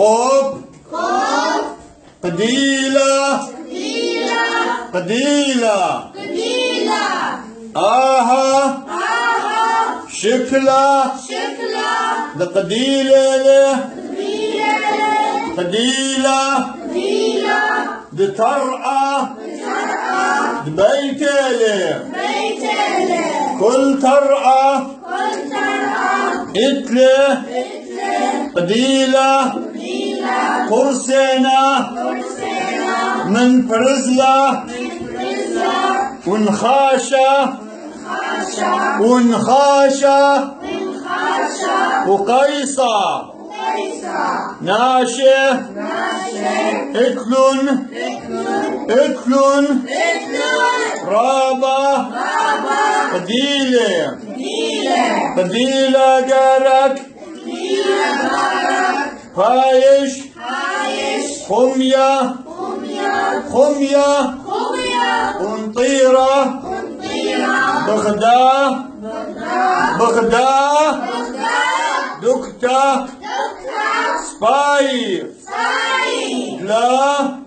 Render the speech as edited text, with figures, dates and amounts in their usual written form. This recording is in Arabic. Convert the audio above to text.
قب قف قديلة قديلة قديلة قديلة آها آها شكلة شكلة قديلة قديلة قديلة قديلة ترعى ترعى بيتله بيتله كل ترعى كل ترعى إتله مثله قديلة قديلة قرسنا كرسينا من فرزلة من رزة ونخاشة خاشة ونخاشة من خاشة وقيصة قيصة ناشة ناشر إكلن إكلون إكلن إكلون رابة بابا قديلة قديلة قديلة جارك قديلة بارك فايش عايش خمية قمية خمية قمية ونطيرة ونطيرة بغداه بغداد بغداه بغداد دكتة دكتور سباي ساي لا